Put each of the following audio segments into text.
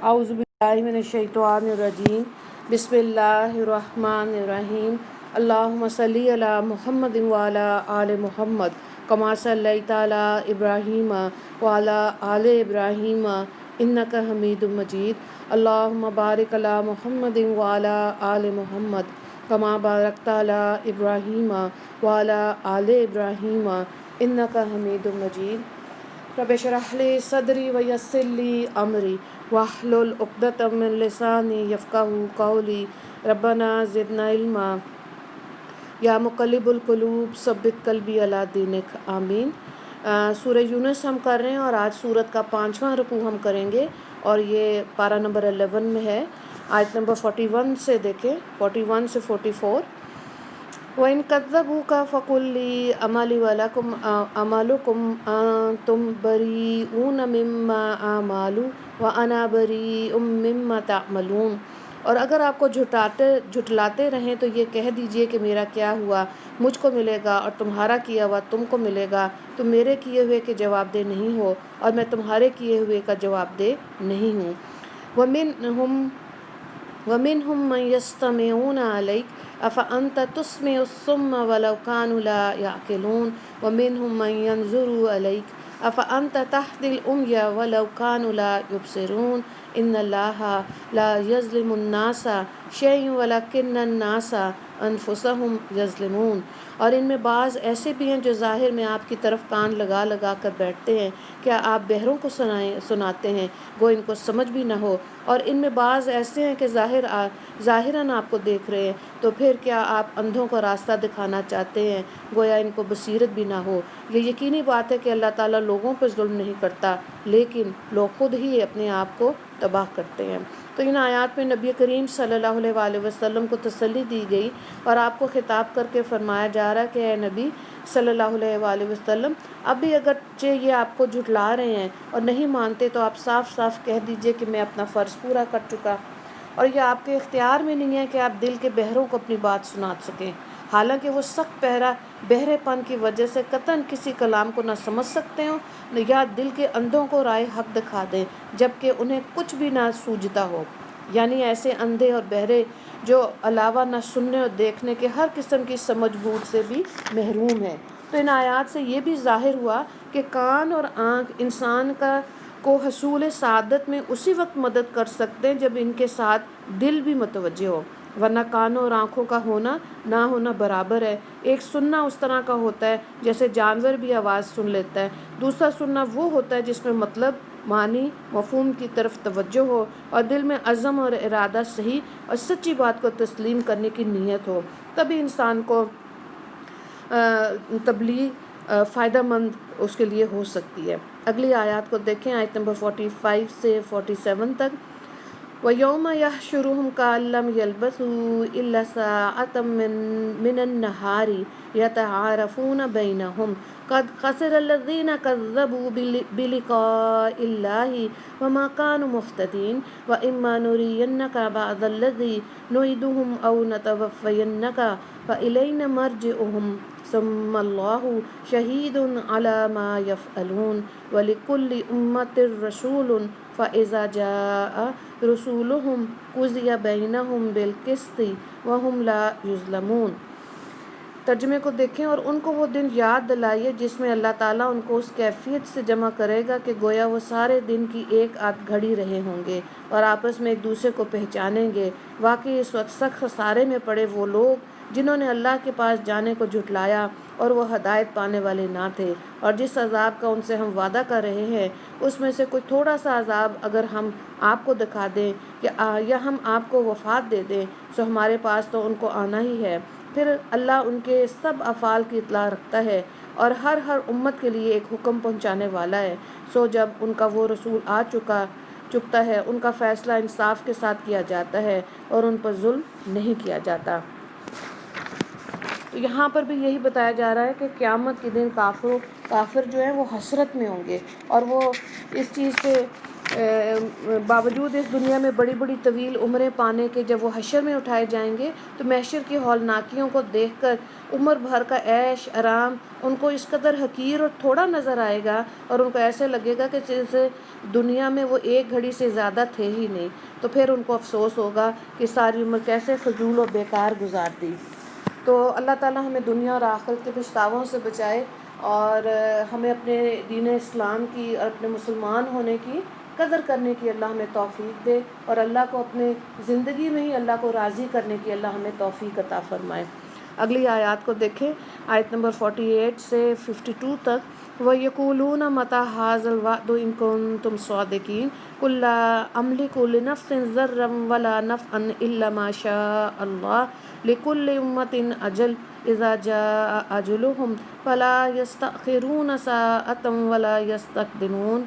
اعوذ باللہ من الشیطان الرجیم بسم اللہ الرحمن الرحیم اللہم صلی علی محمد وعلی آل محمد کما صلیت علی ابراہیم وعلی آل ابراہیم انک حمید مجید اللہم بارک علی محمد وعلی آل محمد کما بارکت علی ابراہیم وعلی آل ابراہیم انک حمید مجید رب اشرح لی صدری ویسر لی امری واحلل عقدۃ من لسانی یفقہوا قولی ربنا زدنا علما یا مقلب القلوب ثبت قلبی علی دینک آمین۔ سورہ یونس ہم کر رہے ہیں اور آج سورت کا 5واں رکوع ہم کریں گے اور یہ پارہ نمبر 11 میں ہے۔ آیت نمبر 41 سے دیکھیں، 41 سے 44۔ وَإِن كَذَّبُوكَ فَقُل لِّي عَمَلِي وَلَكُمْ أَعْمَالُكُمْ أَنتُمْ بَرِيئُونَ مِمَّا أَعْمَلُ وَأَنَا بَرِيءٌ مِّمَّا تَعْمَلُونَ۔ اور اگر آپ کو جھٹلاتے رہیں تو یہ کہہ دیجئے کہ میرا کیا ہوا مجھ کو ملے گا اور تمہارا کیا ہوا تم کو ملے گا، تم میرے کیے ہوئے کے جواب دہ نہیں ہو اور میں تمہارے کیے ہوئے کا جواب دہ نہیں ہوں۔ وَمِنْهُمْ مَنْ يَسْتَمِعُونَ عَلَيْكَ أَفَأَنْتَ تُسْمِعُ الصُّمَّ وَلَوْ كَانُوا لَا يَعْقِلُونَ وَمِنْهُمْ مَنْ يَنْظُرُ إِلَيْكَ أَفَأَنْتَ تَهْدِي الْعُمْيَ وَلَوْ كَانُوا لَا يُبْصِرُونَ إِنَّ اللَّهَ لَا يَظْلِمُ النَّاسَ شَيْئًا وَلَكِنَّ النَّاسَ أَنفُسَهُمْ يَظْلِمُونَ۔ اور ان میں بعض ایسے بھی ہیں جو ظاہر میں آپ کی طرف کان لگا لگا کر بیٹھتے ہیں، کیا آپ بہروں کو سناتے ہیں گو ان کو سمجھ بھی نہ ہو، اور ان میں بعض ایسے ہیں کہ ظاہراً آپ کو دیکھ رہے ہیں، تو پھر کیا آپ اندھوں کو راستہ دکھانا چاہتے ہیں گویا ان کو بصیرت بھی نہ ہو۔ یہ یقینی بات ہے کہ اللہ تعالیٰ لوگوں پر ظلم نہیں کرتا، لیکن لوگ خود ہی اپنے آپ کو تباہ کرتے ہیں۔ تو ان آیات میں نبی کریم صلی اللہ علیہ وآلہ وسلم کو تسلی دی گئی اور آپ کو خطاب کر کے فرمایا جا رہا ہے کہ اے نبی صلی اللہ علیہ وآلہ وسلم، اب بھی اگرچہ یہ آپ کو جھٹلا رہے ہیں اور نہیں مانتے تو آپ صاف صاف کہہ دیجئے کہ میں اپنا فرض پورا کر چکا، اور یہ آپ کے اختیار میں نہیں ہے کہ آپ دل کے بہروں کو اپنی بات سنا سکیں، حالانکہ وہ سخت بہرے پن کی وجہ سے قطعاً کسی کلام کو نہ سمجھ سکتے ہوں یا دل کے اندھوں کو رائے حق دکھا دیں جبکہ انہیں کچھ بھی نہ سوجتا ہو، یعنی ایسے اندھے اور بہرے جو علاوہ نہ سننے اور دیکھنے کے ہر قسم کی سمجھ بوجھ سے بھی محروم ہیں۔ تو ان آیات سے یہ بھی ظاہر ہوا کہ کان اور آنکھ انسان کو حصول سعادت میں اسی وقت مدد کر سکتے ہیں جب ان کے ساتھ دل بھی متوجہ ہو، ورنہ کانوں اور آنکھوں کا ہونا نہ ہونا برابر ہے۔ ایک سننا اس طرح کا ہوتا ہے جیسے جانور بھی آواز سن لیتا ہے، دوسرا سننا وہ ہوتا ہے جس میں مطلب، معنی، مفہوم کی طرف توجہ ہو اور دل میں عزم اور ارادہ صحیح اور سچی بات کو تسلیم کرنے کی نیت ہو، تبھی انسان کو تبلیغ فائدہ مند اس کے لیے ہو سکتی ہے۔ اگلی آیات کو دیکھیں، آیت نمبر 45 سے 47 تک۔ وَيَوْمَ يَحْشُرُهُمْ كَأَن لَّمْ يَلْبَثُوا إِلَّا سَاعَةً مِّنَ النَّهَارِ يَتَعَارَفُونَ بَيْنَهُمْ قَدْ خَسِرَ الَّذِينَ كَذَّبُوا بِلِقَاءِ اللَّهِ وَمَا كَانُوا مُهْتَدِينَ وَإِمَّا نُرِيَنَّكَ بَعْضَ الَّذِي نُعِدُهُمْ أَوْ نَتَوَفَّيَنَّكَ فَإِلَيْنَا مَرْجِعُهُمْ ثُمَّ اللَّهُ شَهِيدٌ عَلَى مَا يَفْعَلُونَ وَلِكُلِّ أُمَّةٍ رَسُولٌ فَإِذَا جَاءَ رُسُولُهُمْ قُضِيَ بَيْنَهُمْ بِالْقِسْطِ وَهُمْ لَا يُظْلَمُونَ۔ ترجمے کو دیکھیں، اور ان کو وہ دن یاد دلائیے جس میں اللہ تعالیٰ ان کو اس کیفیت سے جمع کرے گا کہ گویا وہ سارے دن کی ایک آدھ گھڑی رہے ہوں گے اور آپس میں ایک دوسرے کو پہچانیں گے۔ واقعی اس وقت سخت خسارے میں پڑے وہ لوگ جنہوں نے اللہ کے پاس جانے کو جھٹلایا اور وہ ہدایت پانے والے نہ تھے، اور جس عذاب کا ان سے ہم وعدہ کر رہے ہیں اس میں سے کوئی تھوڑا سا عذاب اگر ہم آپ کو دکھا دیں یا ہم آپ کو وفات دے دیں سو ہمارے پاس تو ان کو آنا ہی ہے۔ پھر اللہ ان کے سب افعال کی اطلاع رکھتا ہے اور ہر امت کے لیے ایک حکم پہنچانے والا ہے، سو جب ان کا وہ رسول آ چکتا ہے ان کا فیصلہ انصاف کے ساتھ کیا جاتا ہے اور ان پر ظلم نہیں کیا جاتا۔ تو یہاں پر بھی یہی بتایا جا رہا ہے کہ قیامت کے دن کافر جو ہیں وہ حسرت میں ہوں گے اور وہ اس چیز پہ باوجود اس دنیا میں بڑی بڑی طویل عمریں پانے کے جب وہ حشر میں اٹھائے جائیں گے تو محشر کی ہولناکیوں کو دیکھ کر عمر بھر کا عیش آرام ان کو اس قدر حقیر اور تھوڑا نظر آئے گا، اور ان کو ایسے لگے گا کہ جیسے دنیا میں وہ ایک گھڑی سے زیادہ تھے ہی نہیں۔ تو پھر ان کو افسوس ہوگا کہ ساری عمر کیسے فضول و بیکار گزار دی۔ تو اللہ تعالیٰ ہمیں دنیا اور آخرت کے پچھتاووں سے بچائے، اور ہمیں اپنے دین اسلام کی اور اپنے مسلمان ہونے کی قدر کرنے کی اللہ ہمیں توفیق دے، اور اللہ کو اپنے زندگی میں ہی اللہ کو راضی کرنے کی اللہ ہمیں توفیق عطا فرمائے۔ اگلی آیات کو دیکھیں، آیت نمبر 48 سے 52 تک۔ وَيَقُولُونَ مَتَىٰ هَٰذَا الْوَعْدُ إِن كُنتُمْ صَادِقِينَ قُل لَّا أَمْلِكُ لِنَفْسِي ضَرًّا وَلَا نَفْعًا إِلَّا مَا شَاءَ اللَّهُ لِكُلِّ أُمَّةٍ أَجَلٌ إِذَا جَاءَ أَجَلُهُمْ فَلَا يَسْتَأْخِرُونَ سَاعَةً وَلَا يَسْتَقْدِمُونَ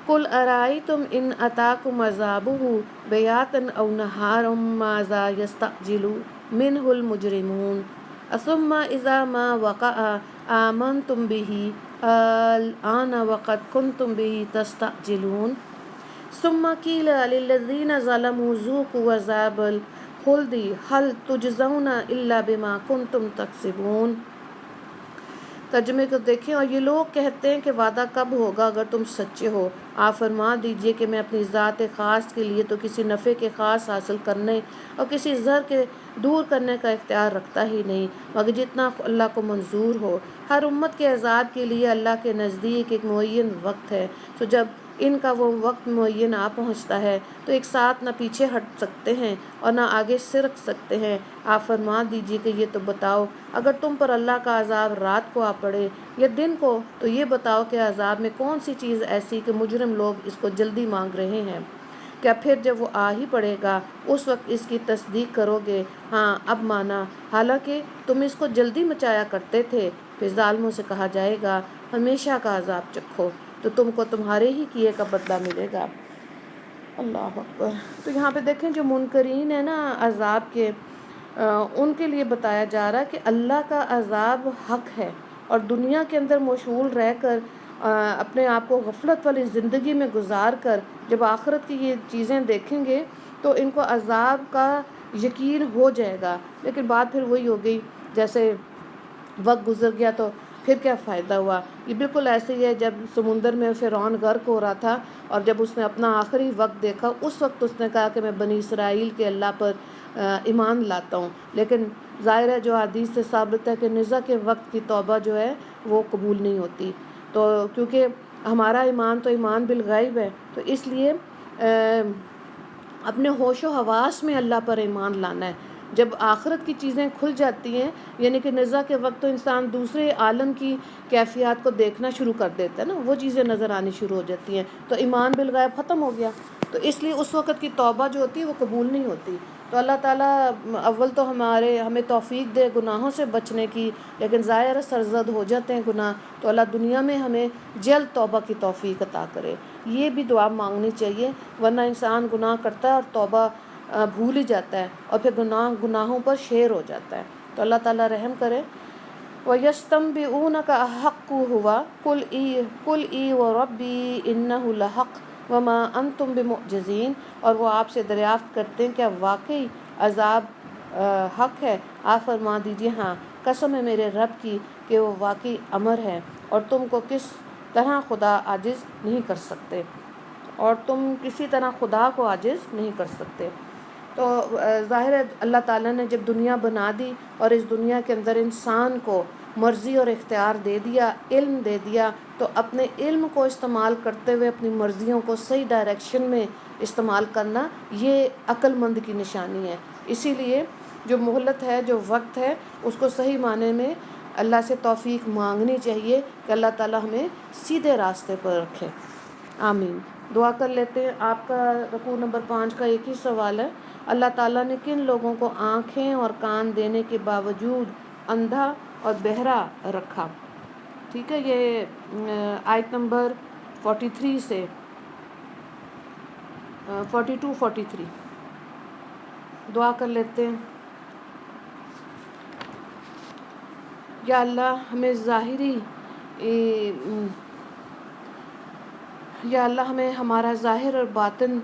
قُلْ أَرَأَيْتُمْ إِنْ أَتَاكُمْ عَذَابُهُ بَيَاتًا أَوْ نَهَارًا مَاذَا يَسْتَعْجِلُ مِنْهُ الْمُجْرِمُونَ ثُمَّ إِذَا مَا وَقَعَ آمَنْتُمْ بِهِ الْآنَ وَقَدْ كُنْتُمْ بِهِ تَسْتَعْجِلُونَ ثُمَّ قِيلَ لِلَّذِينَ ظَلَمُوا ذُوقُوا عَذَابَ الْخُلْدِ هَلْ تُجْزَوْنَ إِلَّا بِمَا كُنْتُمْ تَكْسِبُونَ۔ ترجمے کو دیکھیں، اور یہ لوگ کہتے ہیں کہ وعدہ کب ہوگا اگر تم سچے ہو؟ آپ فرما دیجئے کہ میں اپنی ذات خاص کے لیے تو کسی نفع کے خاص حاصل کرنے اور کسی ضر کے دور کرنے کا اختیار رکھتا ہی نہیں، مگر جتنا اللہ کو منظور ہو۔ ہر امت کے عذاب کے لیے اللہ کے نزدیک ایک معین وقت ہے، تو جب ان کا وہ وقت معین آ پہنچتا ہے تو ایک ساتھ نہ پیچھے ہٹ سکتے ہیں اور نہ آگے سرک سکتے ہیں۔ آپ فرما دیجئے کہ یہ تو بتاؤ، اگر تم پر اللہ کا عذاب رات کو آ پڑے یا دن کو، تو یہ بتاؤ کہ عذاب میں کون سی چیز ایسی کہ مجرم لوگ اس کو جلدی مانگ رہے ہیں؟ کیا پھر جب وہ آ ہی پڑے گا اس وقت اس کی تصدیق کرو گے؟ ہاں اب مانا، حالانکہ تم اس کو جلدی مچایا کرتے تھے۔ پھر ظالموں سے کہا جائے گا ہمیشہ کا عذاب چکھو، تو تم کو تمہارے ہی کیے کا بدلہ ملے گا۔ اللہ اکبر۔ تو یہاں پہ دیکھیں، جو منکرین ہیں نا عذاب کے، ان کے لیے بتایا جا رہا ہے کہ اللہ کا عذاب حق ہے، اور دنیا کے اندر مشغول رہ کر اپنے آپ کو غفلت والی زندگی میں گزار کر جب آخرت کی یہ چیزیں دیکھیں گے تو ان کو عذاب کا یقین ہو جائے گا، لیکن بات پھر وہی ہو گئی، جیسے وقت گزر گیا تو پھر کیا فائدہ ہوا۔ یہ بالکل ایسے ہی ہے جب سمندر میں فرعون غرق ہو رہا تھا، اور جب اس نے اپنا آخری وقت دیکھا اس وقت اس نے کہا کہ میں بنی اسرائیل کے اللہ پر ایمان لاتا ہوں، لیکن ظاہر ہے جو حدیث سے ثابت ہے کہ نزا کے وقت کی توبہ جو ہے وہ قبول نہیں ہوتی۔ تو کیونکہ ہمارا ایمان تو ایمان بالغیب ہے، تو اس لیے اپنے ہوش و حواس میں اللہ پر ایمان لانا ہے۔ جب آخرت کی چیزیں کھل جاتی ہیں، یعنی کہ نزا کے وقت تو انسان دوسرے عالم کی کیفیات کو دیکھنا شروع کر دیتا ہے نا، وہ چیزیں نظر آنی شروع ہو جاتی ہیں، تو ایمان بالغیب ختم ہو گیا، تو اس لیے اس وقت کی توبہ جو ہوتی ہے وہ قبول نہیں ہوتی۔ تو اللہ تعالیٰ اول تو ہمیں توفیق دے گناہوں سے بچنے کی، لیکن ظاہر سرزد ہو جاتے ہیں گناہ، تو اللہ دنیا میں ہمیں جلد توبہ کی توفیق عطا کرے۔ یہ بھی دعا مانگنی چاہیے، ورنہ انسان گناہ کرتا ہے اور توبہ بھول ہی جاتا ہے، اور پھر گناہوں پر شیر ہو جاتا ہے۔ تو اللہ تعالیٰ رحم کرے۔ وَيَسْتَنبِئُونَكَ أَحَقٌّ هُوَ قُلْ إِي وَرَبِّي إِنَّهُ لَحَقٌّ وَمَا أَنْتُمْ بِمُعْجِزِينَ، اور وہ آپ سے دریافت کرتے ہیں کیا واقعی عذاب حق ہے؟ آپ فرما دیجئے ہاں، قسم ہے میرے رب کی کہ وہ واقعی امر ہے، اور تم کو کس طرح خدا عاجز نہیں کر سکتے، اور تم کسی طرح خدا کو عاجز نہیں کر سکتے۔ تو ظاہر ہے اللہ تعالیٰ نے جب دنیا بنا دی اور اس دنیا کے اندر انسان کو مرضی اور اختیار دے دیا، علم دے دیا، تو اپنے علم کو استعمال کرتے ہوئے اپنی مرضیوں کو صحیح ڈائریکشن میں استعمال کرنا، یہ عقل مند کی نشانی ہے۔ اسی لیے جو مہلت ہے، جو وقت ہے، اس کو صحیح معنی میں اللہ سے توفیق مانگنی چاہیے کہ اللہ تعالیٰ ہمیں سیدھے راستے پر رکھے۔ آمین۔ دعا کر لیتے ہیں۔ آپ کا رکوع نمبر 5 کا ایک ہی سوال ہے، اللہ تعالیٰ نے کن لوگوں کو آنکھیں اور کان دینے کے باوجود اندھا اور بہرا رکھا؟ ٹھیک ہے، یہ آیت نمبر 43 سے 42-43 دعا کر لیتے ہیں۔ یا اللہ، ہمیں یا اللہ ہمیں ہمارا ظاہر اور باطن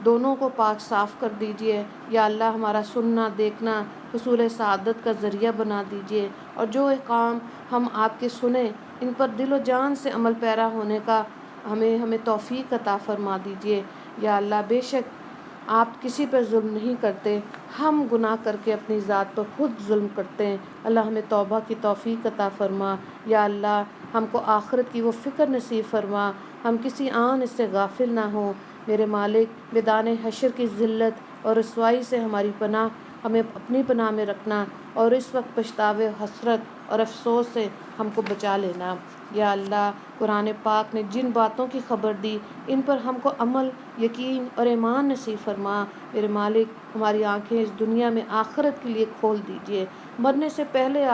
دونوں کو پاک صاف کر دیجئے۔ یا اللہ ہمارا سننا دیکھنا حصول سعادت کا ذریعہ بنا دیجئے، اور جو احکام ہم آپ کے سنیں ان پر دل و جان سے عمل پیرا ہونے کا ہمیں توفیق عطا فرما دیجئے۔ یا اللہ بے شک آپ کسی پر ظلم نہیں کرتے، ہم گناہ کر کے اپنی ذات پر خود ظلم کرتے ہیں۔ اللہ ہمیں توبہ کی توفیق عطا فرما۔ یا اللہ ہم کو آخرت کی وہ فکر نصیب فرما، ہم کسی آن اس سے غافل نہ ہوں۔ میرے مالک میدان حشر کی ذلت اور رسوائی سے ہمیں اپنی پناہ میں رکھنا، اور اس وقت پچھتاوے، حسرت اور افسوس سے ہم کو بچا لینا۔ یا اللہ قرآن پاک نے جن باتوں کی خبر دی ان پر ہم کو عمل، یقین اور ایمان نصیب فرما۔ میرے مالک ہماری آنکھیں اس دنیا میں آخرت کے لیے کھول دیجئے، مرنے سے پہلے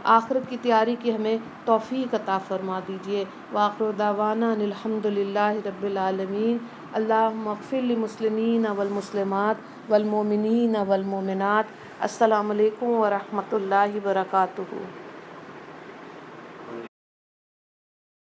آخرت کی تیاری کی ہمیں توفیق عطا فرما دیجئے۔ وآخر دعوانا ان الحمد للہ رب العالمین۔ اللہم اغفر للمسلمین والمسلمات والمؤمنین والمؤمنات۔ السلام علیکم ورحمۃ اللہ وبرکاتہ۔